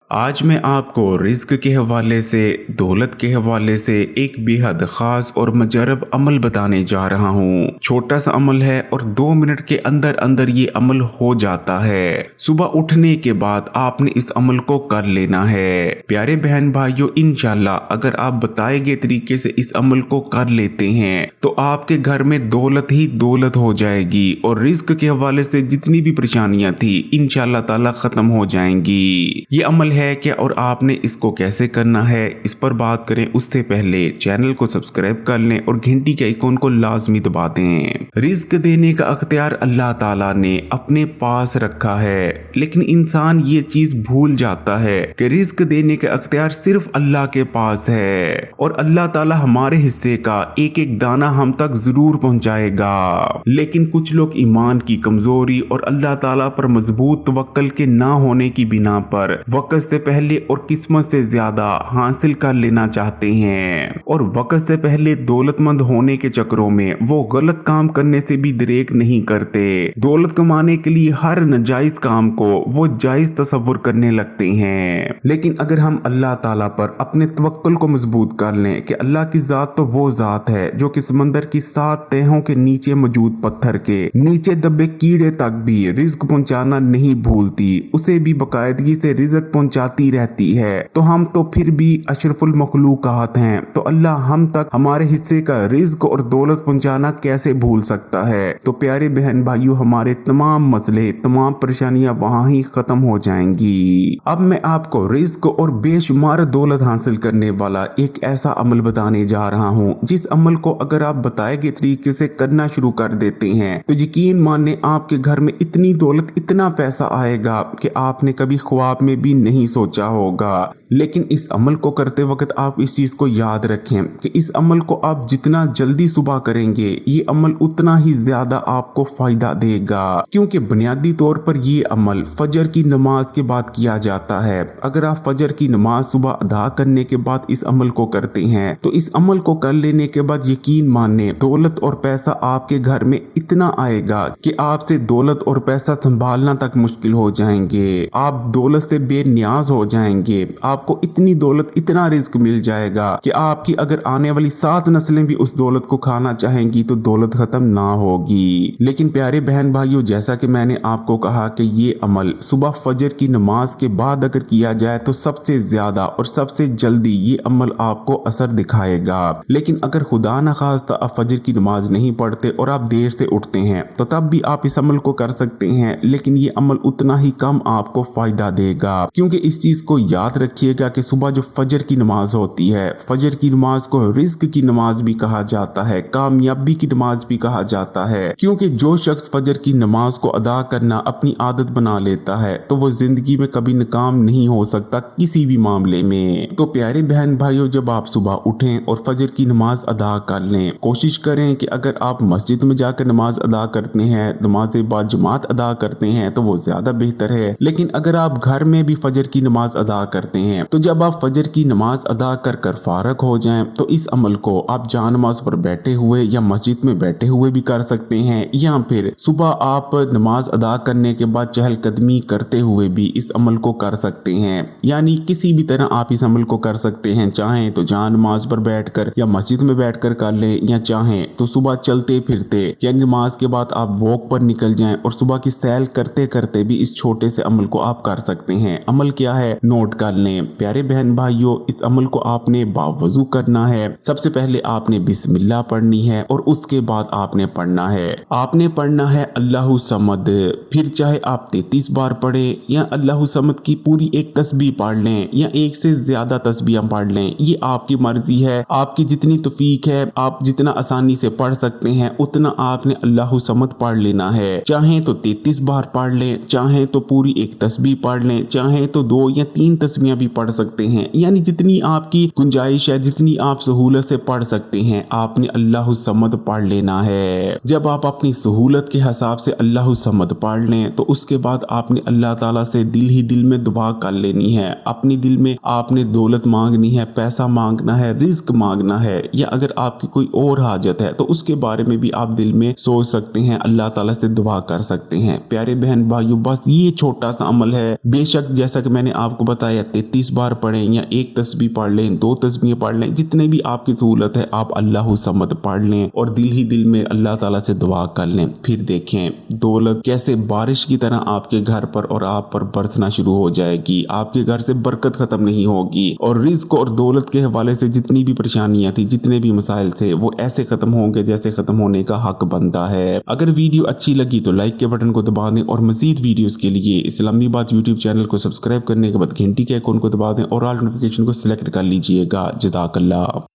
आज मैं आपको रिज़्क के हवाले से, दौलत के हवाले से एक बेहद ख़ास और मुजरब अमल बताने जा रहा हूँ। छोटा सा अमल है और 2 मिनट के अंदर अंदर ये अमल हो जाता है। सुबह उठने के बाद आपने इस अमल को कर लेना है। प्यारे बहन भाइयों, इंशाल्लाह अगर आप बताए गए तरीके से इस अमल को कर लेते हैं तो आपके घर में दौलत ही दौलत हो जाएगी और रिज़्क के हवाले से जितनी भी परेशानियां थी इंशाल्लाह ताला खत्म हो जाएंगी। ये अमल है क्या और आपने इसको कैसे करना है, इस पर बात करें उससे पहले चैनल को सब्सक्राइब कर लें और घंटी के आइकॉन को लाजमी दबा दें। रिज़्क देने का अख्तियार अल्लाह ताला ने अपने पास रखा है, लेकिन इंसान ये चीज भूल जाता है कि रिज़्क देने का अख्तियार सिर्फ अल्लाह के पास है और अल्लाह ताला हमारे हिस्से का एक एक दाना हम तक जरूर पहुंचाएगा। लेकिन कुछ लोग ईमान की कमजोरी और अल्लाह ताला पर मजबूत तवक्कल के ना होने की बिना पर वक्त से पहले और किस्मत से ज्यादा हासिल कर लेना चाहते हैं और वक्त से पहले दौलतमंद होने के चक्करों में वो गलत काम करने से भी दरेक नहीं करते। दौलत कमाने के लिए हर नाजायज काम को वो जायज तस्वुर करने लगते हैं। लेकिन अगर हम अल्लाह ताला पर अपने तवक्कुल को मजबूत कर लें कि अल्लाह की जात तो वो जात है जो कि समंदर की 7 तहों के नीचे मौजूद पत्थर के नीचे दबे कीड़े तक भी रिज़्क पहुंचाना नहीं भूलती, उसे भी बाकायदगी से रिज़्क पहुंचाती रहती है, तो हम तो फिर भी अशरफुल मखलूकात हैं, तो अल्लाह हम तक हमारे हिस्से का रिज़्क और दौलत पहुंचाना कैसे भूल सकता है। तो प्यारे बहन भाइयों, हमारे तमाम मसले, तमाम परेशानियां वहां ही खत्म हो जाएंगी। अब मैं आपको रिज़्क और बेशुमार दौलत हासिल करने वाला एक ऐसा अमल बताने जा रहा हूँ जिस अमल को अगर आप बताए गए तरीके से करना शुरू कर देते हैं तो यकीन माने आपके घर में इतनी दौलत, इतना पैसा आएगा कि आपने कभी ख्वाब में भी नहीं सोचा होगा। लेकिन इस अमल को करते वक्त आप इस चीज को याद रखें कि इस अमल को आप जितना जल्दी सुबह करेंगे ये अमल उतना ही ज्यादा आपको फायदा देगा, क्योंकि बुनियादी तौर पर ये अमल फजर की नमाज के बाद किया जाता है। अगर आप फजर की नमाज सुबह अदा करने के बाद इस अमल को करते हैं तो इस अमल को कर लेने के बाद यकीन माने दौलत और पैसा आपके घर में इतना आएगा कि आपसे दौलत और पैसा संभालना तक मुश्किल हो जाएंगे। आप दौलत से बेनियाज हो जाएंगे। आपको इतनी दौलत, इतना रिज़्क मिल जाएगा कि आपकी अगर आने वाली 7 नस्लें भी उस दौलत को खाना चाहेंगी तो दौलत खत्म ना होगी। लेकिन प्यारे बहन भाइयों, जैसा कि मैंने आपको कहा कि ये अमल सुबह फजर की नमाज के बाद अगर किया जाए तो सबसे ज्यादा और सबसे जल्दी ये अमल आपको असर दिखाएगा। लेकिन अगर खुदा न खास्ता आप फजर की नमाज नहीं पढ़ते और आप देर से उठते हैं तो तब भी आप इस अमल को कर सकते हैं, लेकिन ये अमल उतना ही कम आपको फायदा देगा। क्योंकि इस चीज को याद रखिएगा कि सुबह जो फजर की नमाज होती है, फजर की नमाज को रिज़्क की नमाज भी कहा जाता है, कामयाबी की नमाज भी कहा जाता है, क्योंकि जो शख्स फजर की नमाज को अदा करना अपनी आदत बना लेता है तो वो जिंदगी में कभी नाकाम नहीं हो सकता किसी भी मामले में। तो प्यारे बहन भाइयों, जब आप सुबह उठें और फजर की नमाज अदा कर लें, कोशिश करें कि अगर आप मस्जिद में जाकर नमाज अदा करते हैं, नमाज बाद जमात अदा करते हैं तो वो ज्यादा बेहतर है। लेकिन अगर आप घर में भी फजर की नमाज अदा करते हैं तो जब आप फजर की नमाज अदा कर फारग हो जाएं तो इस अमल को आप जान नमाज पर बैठे हुए या मस्जिद में बैठे हुए भी कर सकते हैं, या फिर सुबह आप नमाज अदा करने के बाद चहलकदमी करते हुए भी इस अमल को कर सकते हैं। यानी किसी भी तरह आप इस अमल को कर सकते हैं। चाहें तो जान नमाज पर बैठकर या मस्जिद में बैठकर कर लें, या चाहें तो सुबह चलते फिरते या नमाज के बाद आप वॉक पर निकल जाएं और सुबह की सैर करते करते भी इस छोटे से अमल को आप कर सकते हैं। अमल क्या है, नोट कर लें। प्यारे बहन भाइयों, इस अमल को आपने बावजू करना है। सबसे पहले आपने बिस्मिल्लाह पढ़नी है और उसके बाद आपने पढ़ना है अल्लाहु समद। फिर चाहे आप 33 बार पढ़े या अल्लाहु समद की पूरी एक तस्बीह पढ़ लें या एक से ज्यादा तस्बीह पढ़ लें, ये आपकी मर्जी है। आपकी जितनी तौफीक है, आप जितना आसानी से पढ़ सकते हैं उतना आपने अल्लाहु समद पढ़ लेना है। चाहे तो 33 बार पढ़ लें, चाहे तो पूरी एक तस्बीह पढ़ लें, चाहे तो 2 या 3 तस्बीह भी पढ़ सकते हैं। यानी जितनी आपकी गुंजाइश है, जितनी आप सहूलत से पढ़ सकते हैं, आपने अल्लाहु समद पढ़ लेना है। जब आप अपनी सहूलत के हिसाब से अल्लाहु समद पढ़ लें तो उसके बाद आपने अल्लाह ताला से दिल ही दिल में दुआ कर लेनी है। अपनी दिल में आपने दौलत मांगनी है, पैसा मांगना है, रिज़्क मांगना है, या अगर आपकी कोई और हाजत है तो उसके बारे में भी आप दिल में सोच सकते हैं, अल्लाह ताला से दुआ कर सकते हैं। प्यारे बहन भाइयों, बस ये छोटा सा अमल है। बेशक जैसा कि मैंने आपको बताया 33 बार पढ़ें या एक तस्बीह पढ़ लें, 2 तस्बीहें पढ़ लें, जितने भी आपकी सहूलत है आप अल्लाहु समद पढ़ लें और दिल ही दिल में अल्लाह ताला से दुआ कर लें। फिर देखें दौलत कैसे बारिश की तरह आपके घर पर और आप पर बरसना शुरू हो जाएगी। आपके घर से बरकत खत्म नहीं होगी और रिज्क और दौलत के हवाले से जितनी भी परेशानियां थी, जितने भी मसाइल थे, वो ऐसे खत्म होंगे जैसे खत्म होने का हक बनता है। अगर वीडियो अच्छी लगी तो लाइक के बटन को दबा दें और मजीद वीडियोस के लिए इस्लामी बात यूट्यूब चैनल को सब्सक्राइब करने के बाद घंटी के आइकन को दबा दें और ऑल नोटिफिकेशन को सिलेक्ट कर लीजिएगा। जज़ाकल्लाह।